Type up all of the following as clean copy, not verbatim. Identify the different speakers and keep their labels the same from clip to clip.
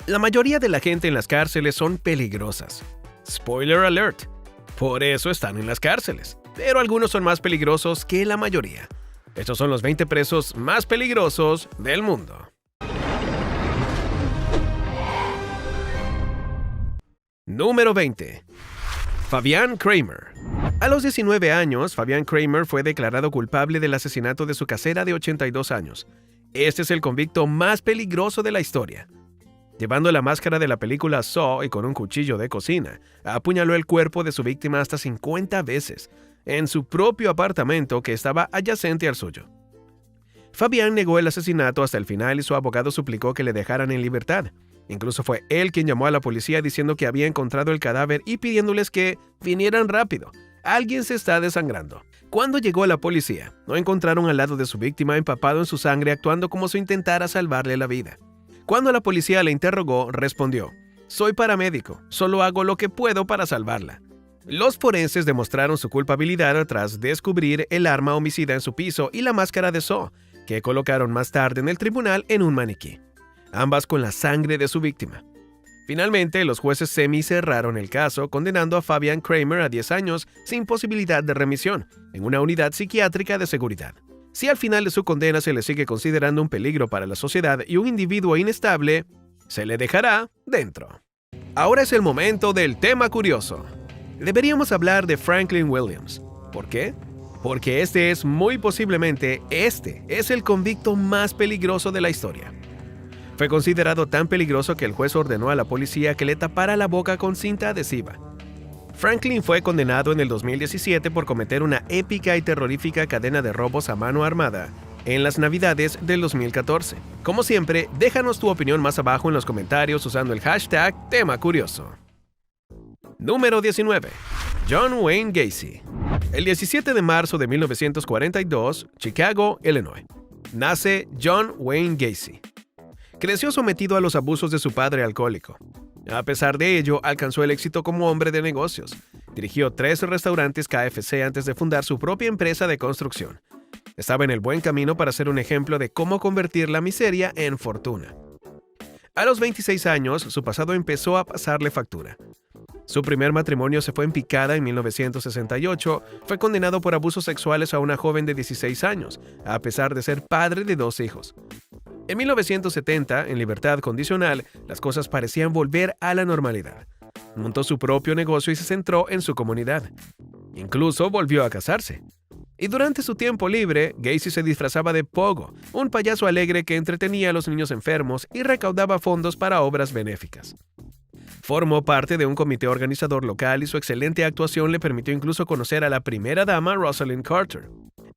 Speaker 1: La mayoría de la gente en las cárceles son peligrosas. Spoiler alert. Por eso están en las cárceles. Pero algunos son más peligrosos que la mayoría. Estos son los 20 presos más peligrosos del mundo. Número 20. Fabian Kramer. A los 19 años, Fabian Kramer fue declarado culpable del asesinato de su casera de 82 años. Este es el convicto más peligroso de la historia. Llevando la máscara de la película Saw y con un cuchillo de cocina, apuñaló el cuerpo de su víctima hasta 50 veces, en su propio apartamento que estaba adyacente al suyo. Fabian negó el asesinato hasta el final y su abogado suplicó que le dejaran en libertad. Incluso fue él quien llamó a la policía diciendo que había encontrado el cadáver y pidiéndoles que vinieran rápido. Alguien se está desangrando. Cuando llegó la policía, no encontraron al lado de su víctima empapado en su sangre actuando como si intentara salvarle la vida. Cuando la policía le interrogó, respondió: «Soy paramédico, solo hago lo que puedo para salvarla». Los forenses demostraron su culpabilidad tras descubrir el arma homicida en su piso y la máscara de Saw, que colocaron más tarde en el tribunal en un maniquí, ambas con la sangre de su víctima. Finalmente, los jueces semicerraron el caso, condenando a Fabian Kramer a 10 años sin posibilidad de remisión, en una unidad psiquiátrica de seguridad. Si al final de su condena se le sigue considerando un peligro para la sociedad y un individuo inestable, se le dejará dentro. Ahora es el momento del tema curioso. Deberíamos hablar de Franklin Williams. ¿Por qué? Porque muy posiblemente es el convicto más peligroso de la historia. Fue considerado tan peligroso que el juez ordenó a la policía que le tapara la boca con cinta adhesiva. Franklin fue condenado en el 2017 por cometer una épica y terrorífica cadena de robos a mano armada en las Navidades del 2014. Como siempre, déjanos tu opinión más abajo en los comentarios usando el hashtag tema curioso. Número 19. John Wayne Gacy. El 17 de marzo de 1942, Chicago, Illinois. Nace John Wayne Gacy. Creció sometido a los abusos de su padre alcohólico. A pesar de ello, alcanzó el éxito como hombre de negocios. Dirigió 3 restaurantes KFC antes de fundar su propia empresa de construcción. Estaba en el buen camino para ser un ejemplo de cómo convertir la miseria en fortuna. A los 26 años, su pasado empezó a pasarle factura. Su primer matrimonio se fue en picada en 1968. Fue condenado por abusos sexuales a una joven de 16 años, a pesar de ser padre de 2 hijos. En 1970, en libertad condicional, las cosas parecían volver a la normalidad. Montó su propio negocio y se centró en su comunidad. Incluso volvió a casarse. Y durante su tiempo libre, Gacy se disfrazaba de Pogo, un payaso alegre que entretenía a los niños enfermos y recaudaba fondos para obras benéficas. Formó parte de un comité organizador local y su excelente actuación le permitió incluso conocer a la primera dama Rosalind Carter.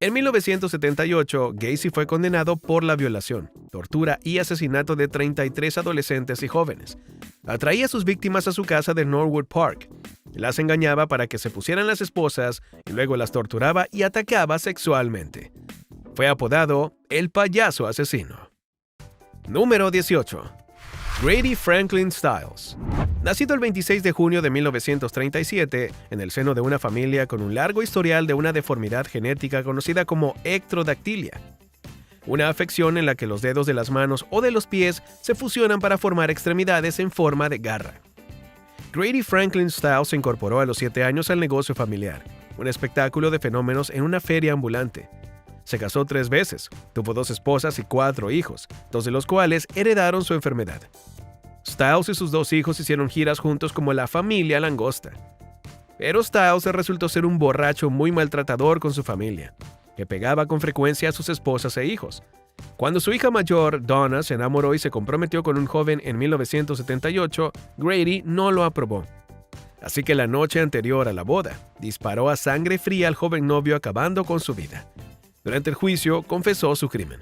Speaker 1: En 1978, Gacy fue condenado por la violación, tortura y asesinato de 33 adolescentes y jóvenes. Atraía a sus víctimas a su casa de Norwood Park. Las engañaba para que se pusieran las esposas y luego las torturaba y atacaba sexualmente. Fue apodado el payaso asesino. Número 18. Grady Franklin Stiles. Nacido el 26 de junio de 1937, en el seno de una familia con un largo historial de una deformidad genética conocida como ectrodactilia, una afección en la que los dedos de las manos o de los pies se fusionan para formar extremidades en forma de garra. Grady Franklin Stiles se incorporó a los 7 años al negocio familiar, un espectáculo de fenómenos en una feria ambulante. Se casó 3 veces, tuvo 2 esposas y 4 hijos, 2 de los cuales heredaron su enfermedad. Stiles y sus 2 hijos hicieron giras juntos como la familia Langosta. Pero Stiles resultó ser un borracho muy maltratador con su familia, que pegaba con frecuencia a sus esposas e hijos. Cuando su hija mayor, Donna, se enamoró y se comprometió con un joven en 1978, Grady no lo aprobó. Así que la noche anterior a la boda, disparó a sangre fría al joven novio acabando con su vida. Durante el juicio, confesó su crimen.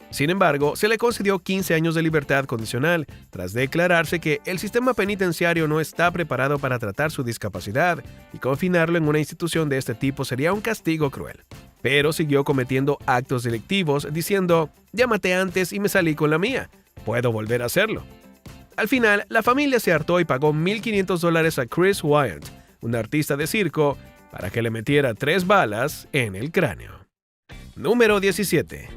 Speaker 1: Sin embargo, se le concedió 15 años de libertad condicional tras declararse que el sistema penitenciario no está preparado para tratar su discapacidad y confinarlo en una institución de este tipo sería un castigo cruel. Pero siguió cometiendo actos delictivos diciendo: «Ya maté antes y me salí con la mía. Puedo volver a hacerlo». Al final, la familia se hartó y pagó $1,500 a Chris Wyant, un artista de circo, para que le metiera 3 balas en el cráneo. Número 17.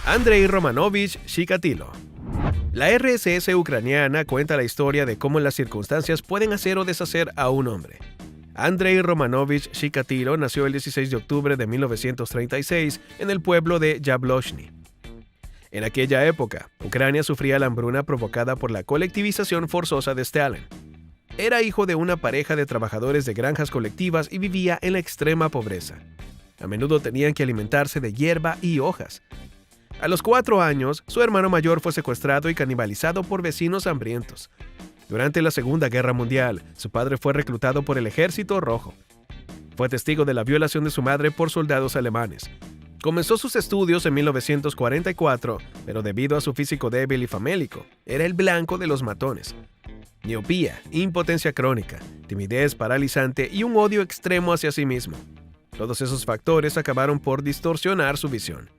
Speaker 1: Andrei Romanovich Chikatilo. La RSS ucraniana cuenta la historia de cómo las circunstancias pueden hacer o deshacer a un hombre. Andrei Romanovich Chikatilo nació el 16 de octubre de 1936 en el pueblo de Yablochny. En aquella época, Ucrania sufría la hambruna provocada por la colectivización forzosa de Stalin. Era hijo de una pareja de trabajadores de granjas colectivas y vivía en la extrema pobreza. A menudo tenían que alimentarse de hierba y hojas. A los 4 años, su hermano mayor fue secuestrado y canibalizado por vecinos hambrientos. Durante la Segunda Guerra Mundial, su padre fue reclutado por el Ejército Rojo. Fue testigo de la violación de su madre por soldados alemanes. Comenzó sus estudios en 1944, pero debido a su físico débil y famélico, era el blanco de los matones. Miopía, impotencia crónica, timidez paralizante y un odio extremo hacia sí mismo. Todos esos factores acabaron por distorsionar su visión.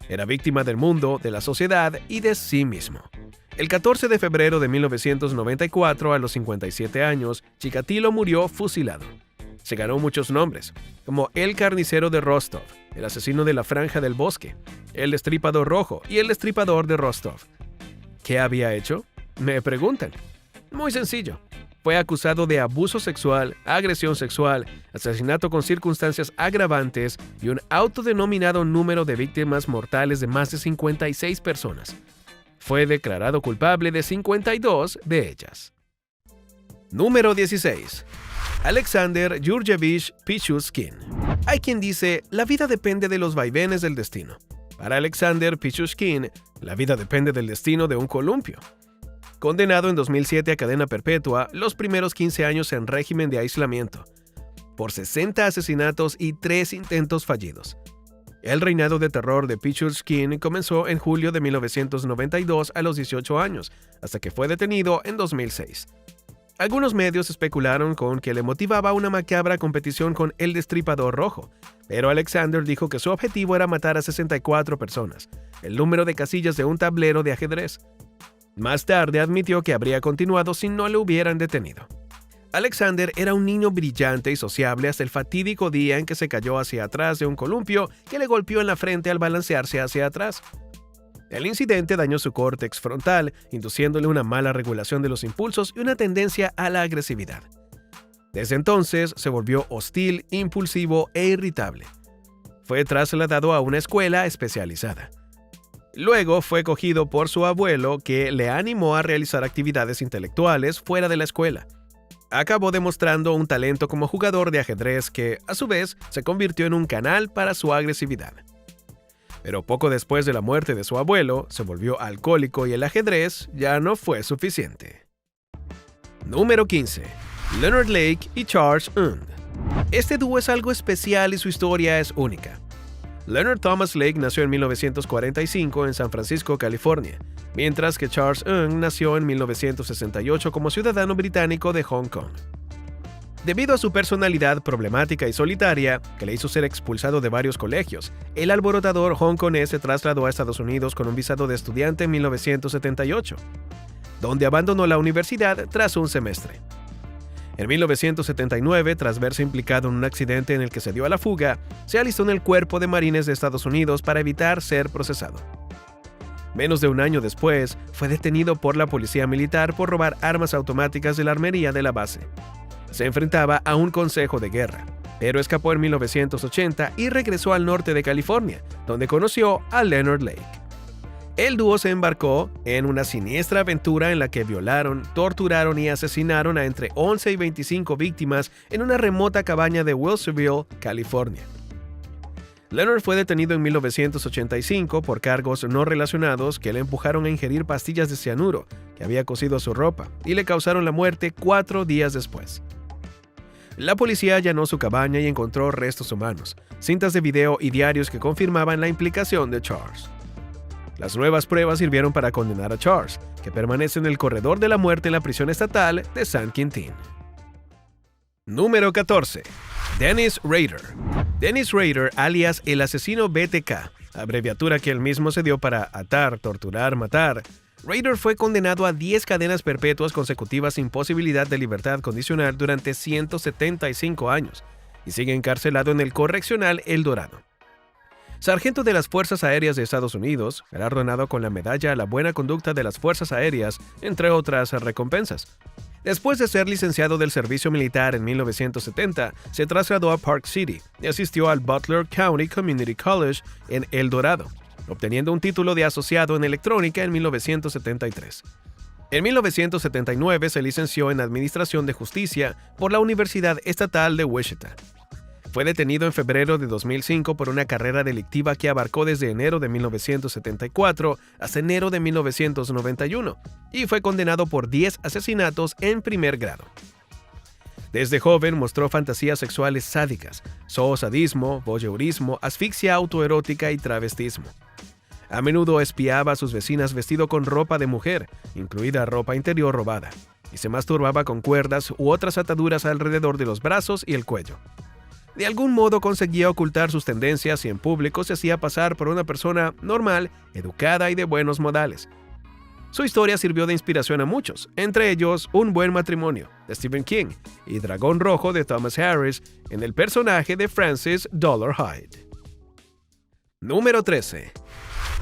Speaker 1: Era víctima del mundo, de la sociedad y de sí mismo. El 14 de febrero de 1994, a los 57 años, Chikatilo murió fusilado. Se ganó muchos nombres, como el carnicero de Rostov, el asesino de la Franja del Bosque, el destripador rojo y el destripador de Rostov. ¿Qué había hecho? Me preguntan. Muy sencillo. Fue acusado de abuso sexual, agresión sexual, asesinato con circunstancias agravantes y un autodenominado número de víctimas mortales de más de 56 personas. Fue declarado culpable de 52 de ellas. Número 16. Alexander Yurjevich Pichushkin. Hay quien dice, la vida depende de los vaivenes del destino. Para Alexander Pichushkin, la vida depende del destino de un columpio. Condenado en 2007 a cadena perpetua, los primeros 15 años en régimen de aislamiento, por 60 asesinatos y 3 intentos fallidos. El reinado de terror de Pichushkin comenzó en julio de 1992 a los 18 años, hasta que fue detenido en 2006. Algunos medios especularon con que le motivaba una macabra competición con el Destripador Rojo, pero Alexander dijo que su objetivo era matar a 64 personas, el número de casillas de un tablero de ajedrez. Más tarde admitió que habría continuado si no le hubieran detenido. Alexander era un niño brillante y sociable hasta el fatídico día en que se cayó hacia atrás de un columpio que le golpeó en la frente al balancearse hacia atrás. El incidente dañó su córtex frontal, induciéndole una mala regulación de los impulsos y una tendencia a la agresividad. Desde entonces se volvió hostil, impulsivo e irritable. Fue trasladado a una escuela especializada. Luego fue cogido por su abuelo, que le animó a realizar actividades intelectuales fuera de la escuela. Acabó demostrando un talento como jugador de ajedrez que, a su vez, se convirtió en un canal para su agresividad. Pero poco después de la muerte de su abuelo, se volvió alcohólico y el ajedrez ya no fue suficiente. Número 15. Leonard Lake y Charles Und. Este dúo es algo especial y su historia es única. Leonard Thomas Lake nació en 1945 en San Francisco, California, mientras que Charles Und nació en 1968 como ciudadano británico de Hong Kong. Debido a su personalidad problemática y solitaria, que le hizo ser expulsado de varios colegios, el alborotador hongkonés se trasladó a Estados Unidos con un visado de estudiante en 1978, donde abandonó la universidad tras un semestre. En 1979, tras verse implicado en un accidente en el que se dio a la fuga, se alistó en el Cuerpo de Marines de Estados Unidos para evitar ser procesado. Menos de un año después, fue detenido por la policía militar por robar armas automáticas de la armería de la base. Se enfrentaba a un consejo de guerra, pero escapó en 1980 y regresó al norte de California, donde conoció a Leonard Lake. El dúo se embarcó en una siniestra aventura en la que violaron, torturaron y asesinaron a entre 11 y 25 víctimas en una remota cabaña de Wilsonville, California. Leonard fue detenido en 1985 por cargos no relacionados que le empujaron a ingerir pastillas de cianuro que había cosido a su ropa y le causaron la muerte 4 días después. La policía allanó su cabaña y encontró restos humanos, cintas de video y diarios que confirmaban la implicación de Charles. Las nuevas pruebas sirvieron para condenar a Charles, que permanece en el corredor de la muerte en la prisión estatal de San Quintín. Número 14. Dennis Rader. Dennis Rader, alias el asesino BTK, abreviatura que él mismo se dio para atar, torturar, matar. Rader fue condenado a 10 cadenas perpetuas consecutivas sin posibilidad de libertad condicional durante 175 años y sigue encarcelado en el correccional El Dorado. Sargento de las Fuerzas Aéreas de Estados Unidos, galardonado con la Medalla a la Buena Conducta de las Fuerzas Aéreas, entre otras recompensas. Después de ser licenciado del servicio militar en 1970, se trasladó a Park City y asistió al Butler County Community College en El Dorado, obteniendo un título de asociado en electrónica en 1973. En 1979 se licenció en Administración de Justicia por la Universidad Estatal de Wichita. Fue detenido en febrero de 2005 por una carrera delictiva que abarcó desde enero de 1974 hasta enero de 1991 y fue condenado por 10 asesinatos en primer grado. Desde joven mostró fantasías sexuales sádicas, zoosadismo, voyeurismo, asfixia autoerótica y travestismo. A menudo espiaba a sus vecinas vestido con ropa de mujer, incluida ropa interior robada, y se masturbaba con cuerdas u otras ataduras alrededor de los brazos y el cuello. De algún modo conseguía ocultar sus tendencias y en público se hacía pasar por una persona normal, educada y de buenos modales. Su historia sirvió de inspiración a muchos, entre ellos Un buen matrimonio, de Stephen King, y Dragón Rojo, de Thomas Harris, en el personaje de Frances Dollar Hyde. Número 13.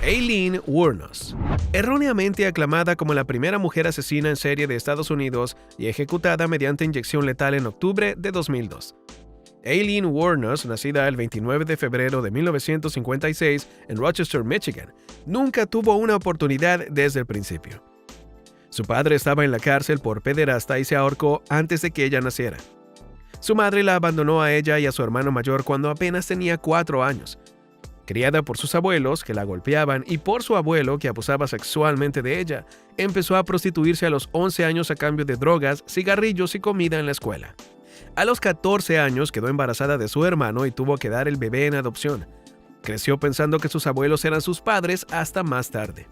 Speaker 1: Aileen Wuornos. Erróneamente aclamada como la primera mujer asesina en serie de Estados Unidos y ejecutada mediante inyección letal en octubre de 2002. Aileen Wuornos, nacida el 29 de febrero de 1956 en Rochester, Michigan, nunca tuvo una oportunidad desde el principio. Su padre estaba en la cárcel por pederasta y se ahorcó antes de que ella naciera. Su madre la abandonó a ella y a su hermano mayor cuando apenas tenía 4 años. Criada por sus abuelos, que la golpeaban, y por su abuelo, que abusaba sexualmente de ella, empezó a prostituirse a los 11 años a cambio de drogas, cigarrillos y comida en la escuela. A los 14 años quedó embarazada de su hermano y tuvo que dar el bebé en adopción. Creció pensando que sus abuelos eran sus padres hasta más tarde.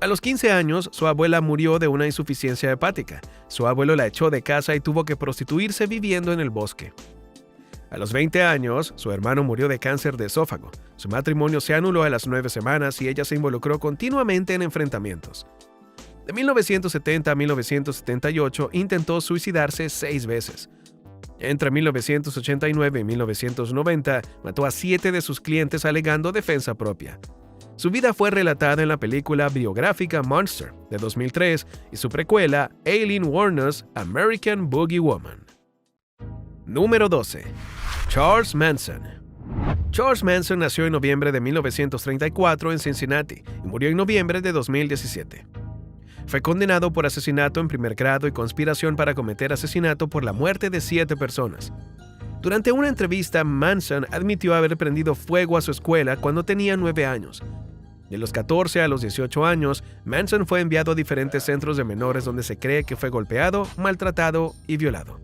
Speaker 1: A los 15 años, su abuela murió de una insuficiencia hepática. Su abuelo la echó de casa y tuvo que prostituirse viviendo en el bosque. A los 20 años, su hermano murió de cáncer de esófago. Su matrimonio se anuló a las 9 semanas y ella se involucró continuamente en enfrentamientos. De 1970 a 1978 intentó suicidarse 6 veces. Entre 1989 y 1990 mató a 7 de sus clientes alegando defensa propia. Su vida fue relatada en la película biográfica Monster de 2003 y su precuela Aileen Wuornos American Boogie Woman. Número 12. Charles Manson. Charles Manson nació en noviembre de 1934 en Cincinnati y murió en noviembre de 2017. Fue condenado por asesinato en primer grado y conspiración para cometer asesinato por la muerte de 7 personas. Durante una entrevista, Manson admitió haber prendido fuego a su escuela cuando tenía 9 años. De los 14 a los 18 años, Manson fue enviado a diferentes centros de menores donde se cree que fue golpeado, maltratado y violado.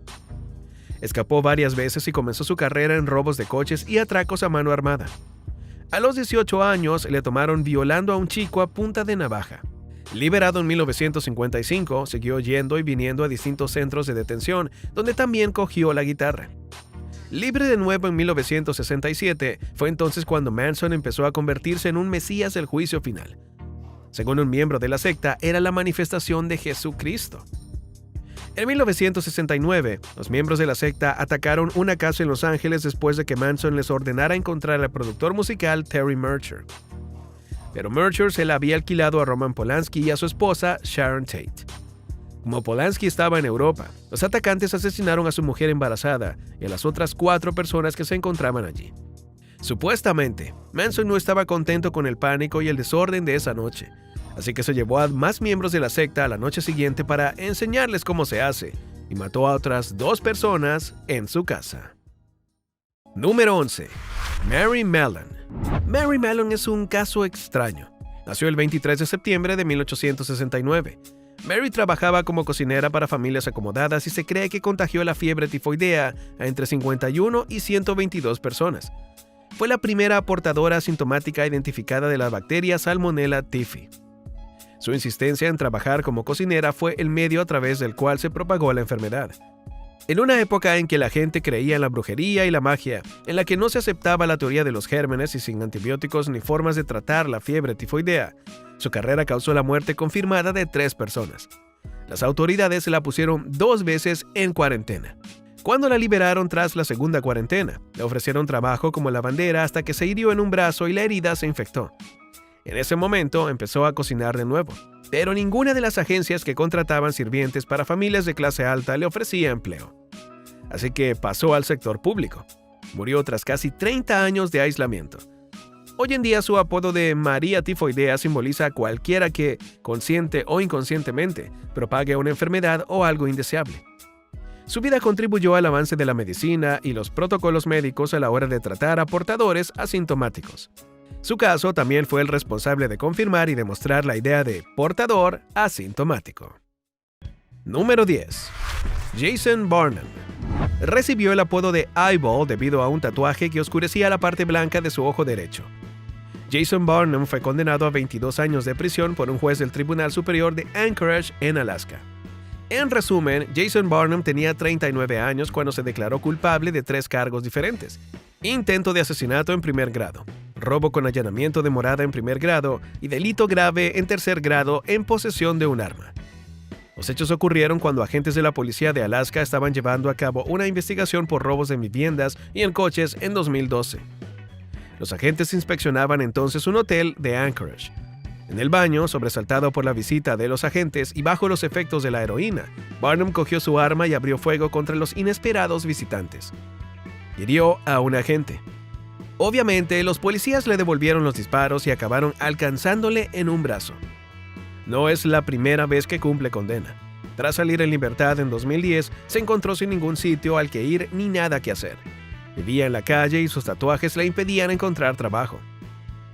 Speaker 1: Escapó varias veces y comenzó su carrera en robos de coches y atracos a mano armada. A los 18 años le tomaron violando a un chico a punta de navaja. Liberado en 1955, siguió yendo y viniendo a distintos centros de detención, donde también cogió la guitarra. Libre de nuevo en 1967, fue entonces cuando Manson empezó a convertirse en un mesías del juicio final. Según un miembro de la secta, era la manifestación de Jesucristo. En 1969, los miembros de la secta atacaron una casa en Los Ángeles después de que Manson les ordenara encontrar al productor musical Terry Mercher. Pero Mercher se la había alquilado a Roman Polanski y a su esposa Sharon Tate. Como Polanski estaba en Europa, los atacantes asesinaron a su mujer embarazada y a las otras 4 personas que se encontraban allí. Supuestamente, Manson no estaba contento con el pánico y el desorden de esa noche, así que se llevó a más miembros de la secta a la noche siguiente para enseñarles cómo se hace, y mató a otras 2 personas en su casa. Número 11. Mary Mallon. Mary Mallon es un caso extraño. Nació el 23 de septiembre de 1869. Mary trabajaba como cocinera para familias acomodadas y se cree que contagió la fiebre tifoidea a entre 51 y 122 personas. Fue la primera portadora asintomática identificada de la bacteria Salmonella typhi. Su insistencia en trabajar como cocinera fue el medio a través del cual se propagó la enfermedad. En una época en que la gente creía en la brujería y la magia, en la que no se aceptaba la teoría de los gérmenes y sin antibióticos ni formas de tratar la fiebre tifoidea, su carrera causó la muerte confirmada de 3 personas. Las autoridades la pusieron 2 veces en cuarentena. cuando la liberaron tras la segunda cuarentena. Le ofrecieron trabajo como lavandera hasta que se hirió en un brazo y la herida se infectó. En ese momento empezó a cocinar de nuevo, pero ninguna de las agencias que contrataban sirvientes para familias de clase alta le ofrecía empleo. Así que pasó al sector público. Murió tras casi 30 años de aislamiento. Hoy en día su apodo de María Tifoidea simboliza a cualquiera que, consciente o inconscientemente, propague una enfermedad o algo indeseable. Su vida contribuyó al avance de la medicina y los protocolos médicos a la hora de tratar a portadores asintomáticos. Su caso también fue el responsable de confirmar y demostrar la idea de portador asintomático. Número 10. Jason Barnum. Recibió el apodo de Eyeball debido a un tatuaje que oscurecía la parte blanca de su ojo derecho. Jason Barnum fue condenado a 22 años de prisión por un juez del Tribunal Superior de Anchorage, en Alaska. En resumen, Jason Barnum tenía 39 años cuando se declaró culpable de 3 cargos diferentes: intento de asesinato en primer grado, robo con allanamiento de morada en primer grado y delito grave en tercer grado en posesión de un arma. Los hechos ocurrieron cuando agentes de la policía de Alaska estaban llevando a cabo una investigación por robos en viviendas y en coches en 2012. Los agentes inspeccionaban entonces un hotel de Anchorage. En el baño, sobresaltado por la visita de los agentes y bajo los efectos de la heroína, Barnum cogió su arma y abrió fuego contra los inesperados visitantes. Hirió a un agente. Obviamente, los policías le devolvieron los disparos y acabaron alcanzándole en un brazo. No es la primera vez que cumple condena. Tras salir en libertad en 2010, se encontró sin ningún sitio al que ir ni nada que hacer. Vivía en la calle y sus tatuajes le impedían encontrar trabajo.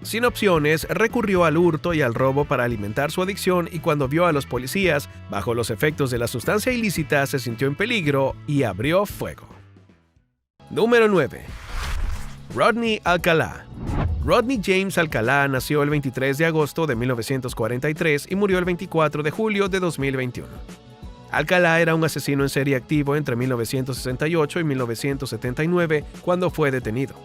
Speaker 1: Sin opciones, recurrió al hurto y al robo para alimentar su adicción, y cuando vio a los policías bajo los efectos de la sustancia ilícita se sintió en peligro y abrió fuego. Número 9. Rodney Alcalá. Rodney James Alcalá nació el 23 de agosto de 1943 y murió el 24 de julio de 2021. Alcalá era un asesino en serie activo entre 1968 y 1979 cuando fue detenido.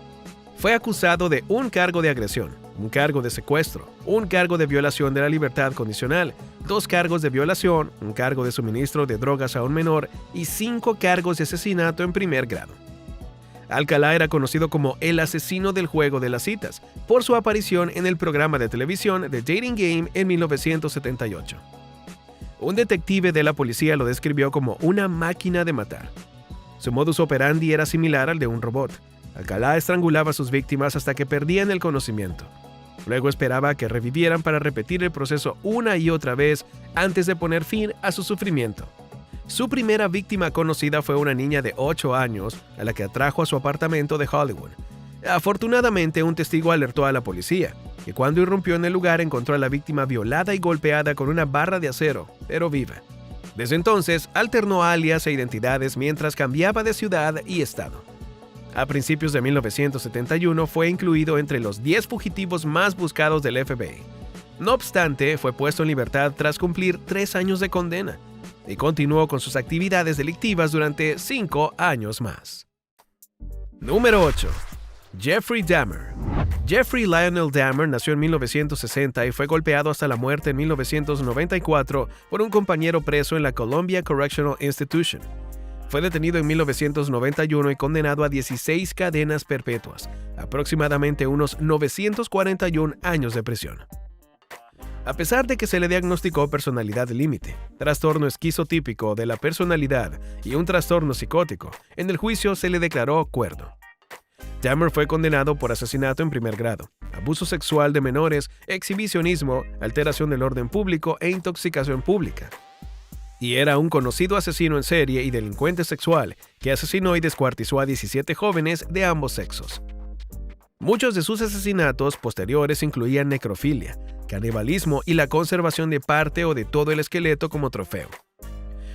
Speaker 1: Fue acusado de un cargo de agresión, un cargo de secuestro, un cargo de violación de la libertad condicional, 2 cargos de violación, un cargo de suministro de drogas a un menor y 5 cargos de asesinato en primer grado. Alcalá era conocido como el asesino del juego de las citas por su aparición en el programa de televisión The Dating Game en 1978. Un detective de la policía lo describió como una máquina de matar. Su modus operandi era similar al de un robot. Alcalá estrangulaba a sus víctimas hasta que perdían el conocimiento. Luego esperaba que revivieran para repetir el proceso una y otra vez antes de poner fin a su sufrimiento. Su primera víctima conocida fue una niña de 8 años a la que atrajo a su apartamento de Hollywood. Afortunadamente, un testigo alertó a la policía, que cuando irrumpió en el lugar encontró a la víctima violada y golpeada con una barra de acero, pero viva. Desde entonces, alternó alias e identidades mientras cambiaba de ciudad y estado. A principios de 1971 fue incluido entre los 10 fugitivos más buscados del FBI. No obstante, fue puesto en libertad tras cumplir 3 años de condena y continuó con sus actividades delictivas durante 5 años más. Número 8. Jeffrey Dahmer. Jeffrey Lionel Dahmer nació en 1960 y fue golpeado hasta la muerte en 1994 por un compañero preso en la Columbia Correctional Institution. Fue detenido en 1991 y condenado a 16 cadenas perpetuas, aproximadamente unos 941 años de prisión. A pesar de que se le diagnosticó personalidad límite, trastorno esquizotípico de la personalidad y un trastorno psicótico, en el juicio se le declaró cuerdo. Dahmer fue condenado por asesinato en primer grado, abuso sexual de menores, exhibicionismo, alteración del orden público e intoxicación pública. Y era un conocido asesino en serie y delincuente sexual que asesinó y descuartizó a 17 jóvenes de ambos sexos. Muchos de sus asesinatos posteriores incluían necrofilia, canibalismo y la conservación de parte o de todo el esqueleto como trofeo.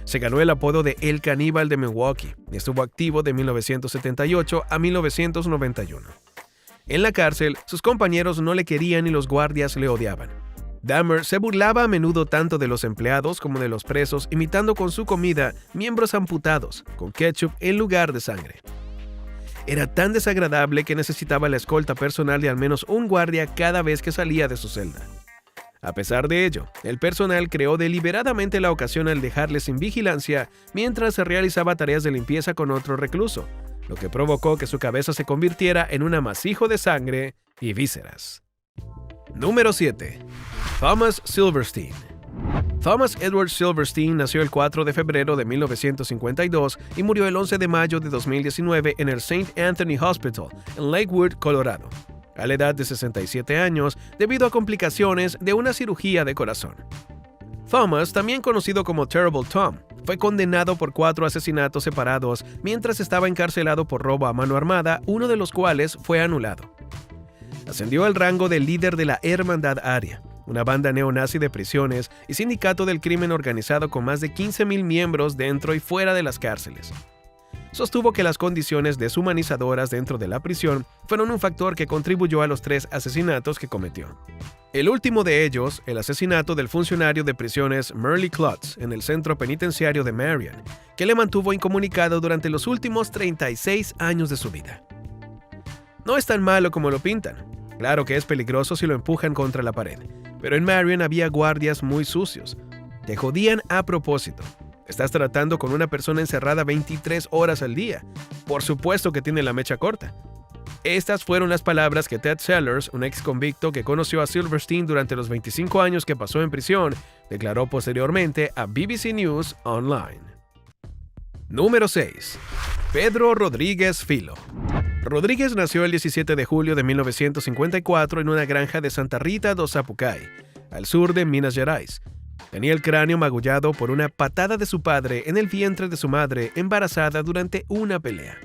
Speaker 1: Se ganó el apodo de El Caníbal de Milwaukee y estuvo activo de 1978 a 1991. En la cárcel, sus compañeros no le querían y los guardias le odiaban. Dahmer se burlaba a menudo tanto de los empleados como de los presos, imitando con su comida miembros amputados, con ketchup en lugar de sangre. Era tan desagradable que necesitaba la escolta personal de al menos un guardia cada vez que salía de su celda. A pesar de ello, el personal creó deliberadamente la ocasión al dejarle sin vigilancia mientras se realizaba tareas de limpieza con otro recluso, lo que provocó que su cabeza se convirtiera en un amasijo de sangre y vísceras. Número 7. Thomas Silverstein. Thomas Edward Silverstein nació el 4 de febrero de 1952 y murió el 11 de mayo de 2019 en el St. Anthony Hospital, en Lakewood, Colorado, a la edad de 67 años debido a complicaciones de una cirugía de corazón. Thomas, también conocido como Terrible Tom, fue condenado por 4 asesinatos separados mientras estaba encarcelado por robo a mano armada, uno de los cuales fue anulado. Ascendió al rango de líder de la Hermandad Aria, una banda neonazi de prisiones y sindicato del crimen organizado con más de 15,000 miembros dentro y fuera de las cárceles. Sostuvo que las condiciones deshumanizadoras dentro de la prisión fueron un factor que contribuyó a los 3 asesinatos que cometió. El último de ellos, el asesinato del funcionario de prisiones Merle Klotz en el centro penitenciario de Marion, que le mantuvo incomunicado durante los últimos 36 años de su vida. No es tan malo como lo pintan. Claro que es peligroso si lo empujan contra la pared, pero en Marion había guardias muy sucios. Te jodían a propósito. Estás tratando con una persona encerrada 23 horas al día. Por supuesto que tiene la mecha corta. Estas fueron las palabras que Ted Sellers, un ex convicto que conoció a Silverstein durante los 25 años que pasó en prisión, declaró posteriormente a BBC News Online. Número 6. Pedro Rodríguez Filo. Rodríguez nació el 17 de julio de 1954 en una granja de Santa Rita do Sapucai, al sur de Minas Gerais. Tenía el cráneo magullado por una patada de su padre en el vientre de su madre embarazada durante una pelea.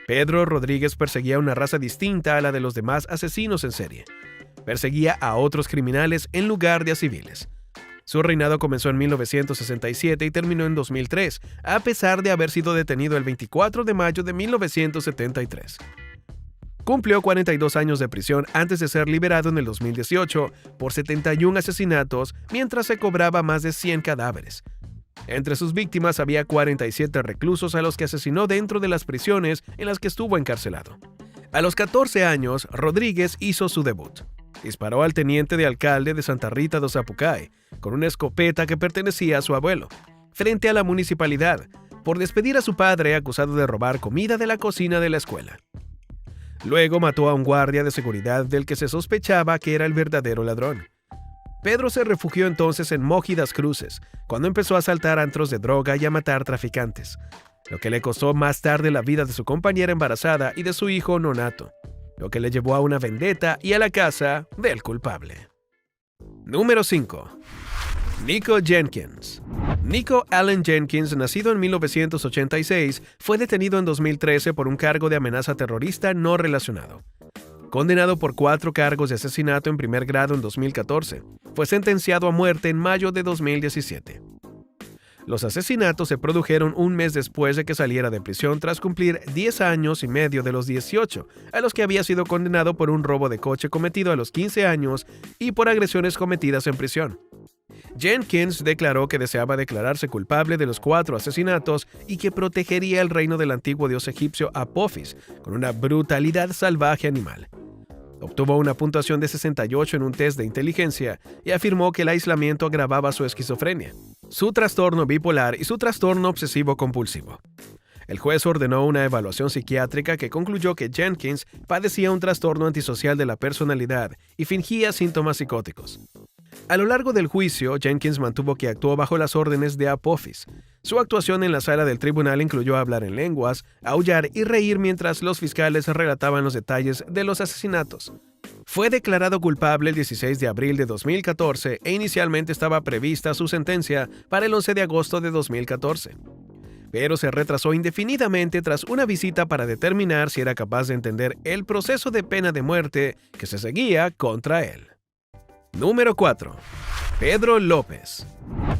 Speaker 1: Pedro Rodríguez perseguía una raza distinta a la de los demás asesinos en serie. Perseguía a otros criminales en lugar de a civiles. Su reinado comenzó en 1967 y terminó en 2003, a pesar de haber sido detenido el 24 de mayo de 1973. Cumplió 42 años de prisión antes de ser liberado en el 2018 por 71 asesinatos mientras se cobraba más de 100 cadáveres. Entre sus víctimas había 47 reclusos a los que asesinó dentro de las prisiones en las que estuvo encarcelado. A los 14 años, Rodríguez hizo su debut. Disparó al teniente de alcalde de Santa Rita do Sapucai con una escopeta que pertenecía a su abuelo, frente a la municipalidad, por despedir a su padre acusado de robar comida de la cocina de la escuela. Luego mató a un guardia de seguridad del que se sospechaba que era el verdadero ladrón. Pedro se refugió entonces en Mogi das Cruzes, cuando empezó a asaltar antros de droga y a matar traficantes, lo que le costó más tarde la vida de su compañera embarazada y de su hijo nonato, lo que le llevó a una vendetta y a la casa del culpable. Número 5. Nico Jenkins. Nico Allen Jenkins, nacido en 1986, fue detenido en 2013 por un cargo de amenaza terrorista no relacionado. Condenado por 4 cargos de asesinato en primer grado en 2014, fue sentenciado a muerte en mayo de 2017. Los asesinatos se produjeron un mes después de que saliera de prisión tras cumplir 10 años y medio de los 18, a los que había sido condenado por un robo de coche cometido a los 15 años y por agresiones cometidas en prisión. Jenkins declaró que deseaba declararse culpable de los 4 asesinatos y que protegería el reino del antiguo dios egipcio Apophis con una brutalidad salvaje animal. Obtuvo una puntuación de 68 en un test de inteligencia y afirmó que el aislamiento agravaba su esquizofrenia, su trastorno bipolar y su trastorno obsesivo-compulsivo. El juez ordenó una evaluación psiquiátrica que concluyó que Jenkins padecía un trastorno antisocial de la personalidad y fingía síntomas psicóticos. A lo largo del juicio, Jenkins mantuvo que actuó bajo las órdenes de Apophis. Su actuación en la sala del tribunal incluyó hablar en lenguas, aullar y reír mientras los fiscales relataban los detalles de los asesinatos. Fue declarado culpable el 16 de abril de 2014 e inicialmente estaba prevista su sentencia para el 11 de agosto de 2014. Pero se retrasó indefinidamente tras una visita para determinar si era capaz de entender el proceso de pena de muerte que se seguía contra él. Número 4. Pedro López.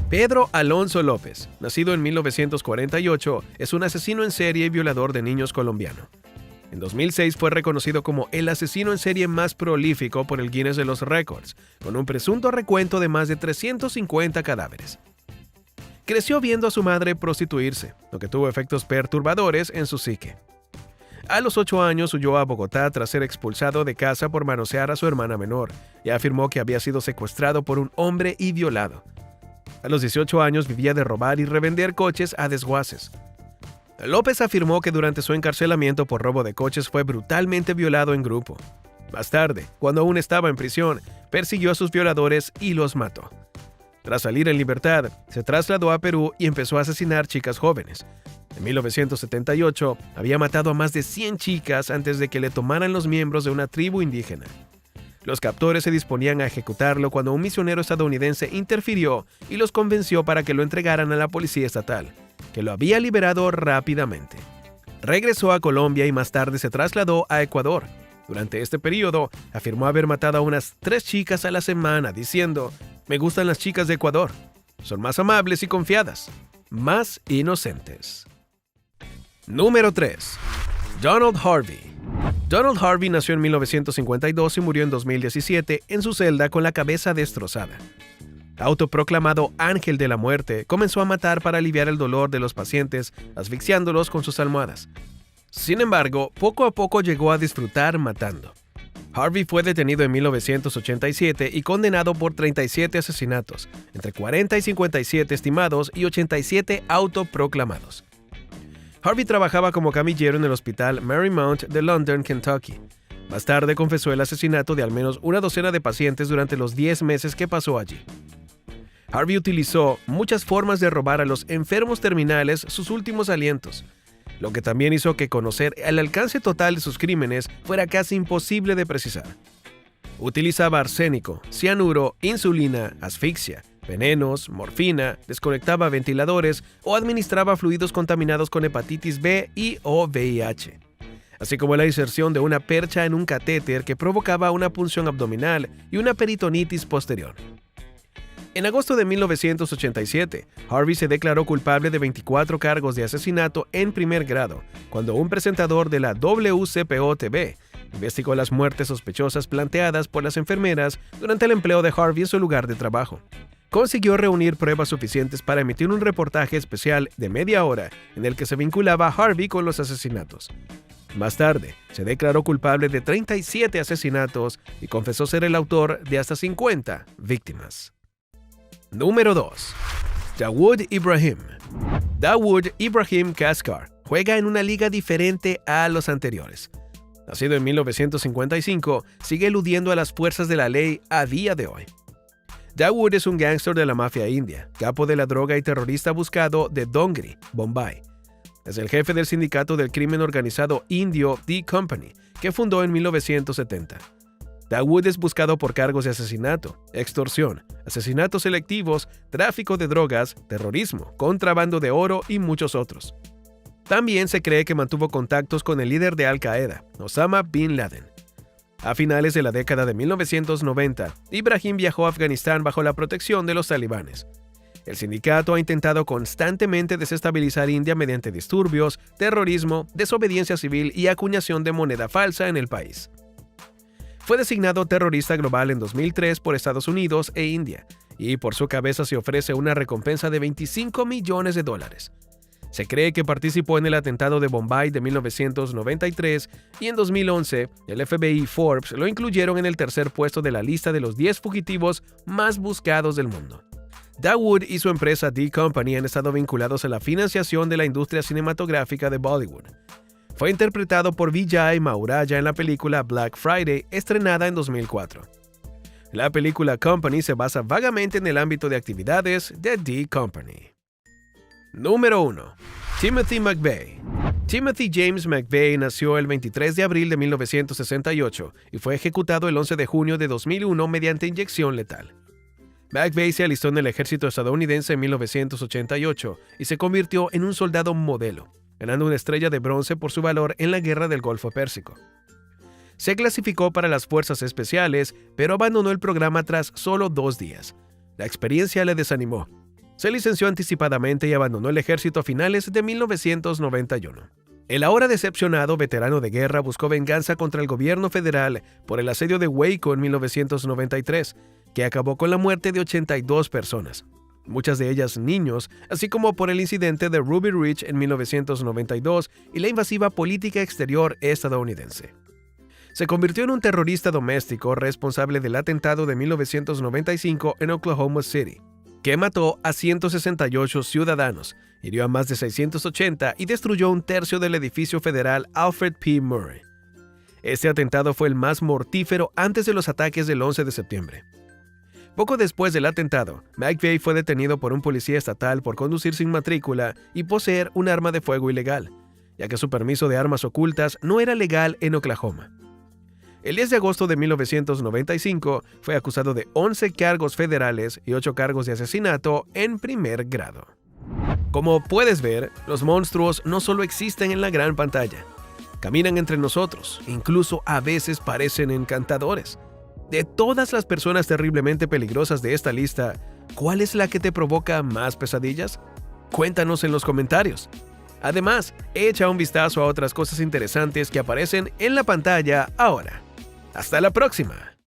Speaker 1: Pedro Alonso López, nacido en 1948, es un asesino en serie y violador de niños colombiano. En 2006 fue reconocido como el asesino en serie más prolífico por el Guinness de los Récords, con un presunto recuento de más de 350 cadáveres. Creció viendo a su madre prostituirse, lo que tuvo efectos perturbadores en su psique. A los 8 años huyó a Bogotá tras ser expulsado de casa por manosear a su hermana menor y afirmó que había sido secuestrado por un hombre y violado. A los 18 años vivía de robar y revender coches a desguaces. López afirmó que durante su encarcelamiento por robo de coches fue brutalmente violado en grupo. Más tarde, cuando aún estaba en prisión, persiguió a sus violadores y los mató. Tras salir en libertad, se trasladó a Perú y empezó a asesinar chicas jóvenes. En 1978, había matado a más de 100 chicas antes de que le tomaran los miembros de una tribu indígena. Los captores se disponían a ejecutarlo cuando un misionero estadounidense interfirió y los convenció para que lo entregaran a la policía estatal, que lo había liberado rápidamente. Regresó a Colombia y más tarde se trasladó a Ecuador. Durante este periodo, afirmó haber matado a unas 3 chicas a la semana, diciendo: «Me gustan las chicas de Ecuador. Son más amables y confiadas, más inocentes». Número 3. Donald Harvey. Donald Harvey nació en 1952 y murió en 2017 en su celda con la cabeza destrozada. Autoproclamado ángel de la muerte, comenzó a matar para aliviar el dolor de los pacientes, asfixiándolos con sus almohadas. Sin embargo, poco a poco llegó a disfrutar matando. Harvey fue detenido en 1987 y condenado por 37 asesinatos, entre 40 y 57 estimados y 87 autoproclamados. Harvey trabajaba como camillero en el hospital Marymount de London, Kentucky. Más tarde confesó el asesinato de al menos una docena de pacientes durante los 10 meses que pasó allí. Harvey utilizó muchas formas de robar a los enfermos terminales sus últimos alientos, lo que también hizo que conocer el alcance total de sus crímenes fuera casi imposible de precisar. Utilizaba arsénico, cianuro, insulina, asfixia, venenos, morfina, desconectaba ventiladores o administraba fluidos contaminados con hepatitis B y o VIH, así como la inserción de una percha en un catéter que provocaba una punción abdominal y una peritonitis posterior. En agosto de 1987, Harvey se declaró culpable de 24 cargos de asesinato en primer grado, cuando un presentador de la WCPO-TV investigó las muertes sospechosas planteadas por las enfermeras durante el empleo de Harvey en su lugar de trabajo. Consiguió reunir pruebas suficientes para emitir un reportaje especial de media hora en el que se vinculaba a Harvey con los asesinatos. Más tarde, se declaró culpable de 37 asesinatos y confesó ser el autor de hasta 50 víctimas. Número 2. Dawood Ibrahim. Dawood Ibrahim Kaskar juega en una liga diferente a los anteriores. Nacido en 1955, sigue eludiendo a las fuerzas de la ley a día de hoy. Dawood es un gángster de la mafia india, capo de la droga y terrorista buscado de Dongri, Bombay. Es el jefe del sindicato del crimen organizado indio D Company, que fundó en 1970. Dawood es buscado por cargos de asesinato, extorsión, asesinatos selectivos, tráfico de drogas, terrorismo, contrabando de oro y muchos otros. También se cree que mantuvo contactos con el líder de Al-Qaeda, Osama Bin Laden. A finales de la década de 1990, Ibrahim viajó a Afganistán bajo la protección de los talibanes. El sindicato ha intentado constantemente desestabilizar India mediante disturbios, terrorismo, desobediencia civil y acuñación de moneda falsa en el país. Fue designado terrorista global en 2003 por Estados Unidos e India, y por su cabeza se ofrece una recompensa de $25 millones. Se cree que participó en el atentado de Bombay de 1993 y en 2011 el FBI y Forbes lo incluyeron en el tercer puesto de la lista de los 10 fugitivos más buscados del mundo. Dawood y su empresa D Company han estado vinculados a la financiación de la industria cinematográfica de Bollywood. Fue interpretado por Vijay Mauraya en la película Black Friday, estrenada en 2004. La película Company se basa vagamente en el ámbito de actividades de D Company. Número 1. Timothy McVeigh. Timothy James McVeigh nació el 23 de abril de 1968 y fue ejecutado el 11 de junio de 2001 mediante inyección letal. McVeigh se alistó en el ejército estadounidense en 1988 y se convirtió en un soldado modelo, ganando una estrella de bronce por su valor en la Guerra del Golfo Pérsico. Se clasificó para las fuerzas especiales, pero abandonó el programa tras solo 2 días. La experiencia le desanimó. Se licenció anticipadamente y abandonó el ejército a finales de 1991. El ahora decepcionado veterano de guerra buscó venganza contra el gobierno federal por el asedio de Waco en 1993, que acabó con la muerte de 82 personas. muchas de ellas niños, así como por el incidente de Ruby Ridge en 1992 y la invasiva política exterior estadounidense. Se convirtió en un terrorista doméstico responsable del atentado de 1995 en Oklahoma City, que mató a 168 ciudadanos, hirió a más de 680 y destruyó un tercio del edificio federal Alfred P. Murrah. Este atentado fue el más mortífero antes de los ataques del 11 de septiembre. Poco después del atentado, McVeigh fue detenido por un policía estatal por conducir sin matrícula y poseer un arma de fuego ilegal, ya que su permiso de armas ocultas no era legal en Oklahoma. El 10 de agosto de 1995 fue acusado de 11 cargos federales y 8 cargos de asesinato en primer grado. Como puedes ver, los monstruos no solo existen en la gran pantalla. Caminan entre nosotros, incluso a veces parecen encantadores. De todas las personas terriblemente peligrosas de esta lista, ¿cuál es la que te provoca más pesadillas? Cuéntanos en los comentarios. Además, echa un vistazo a otras cosas interesantes que aparecen en la pantalla ahora. ¡Hasta la próxima!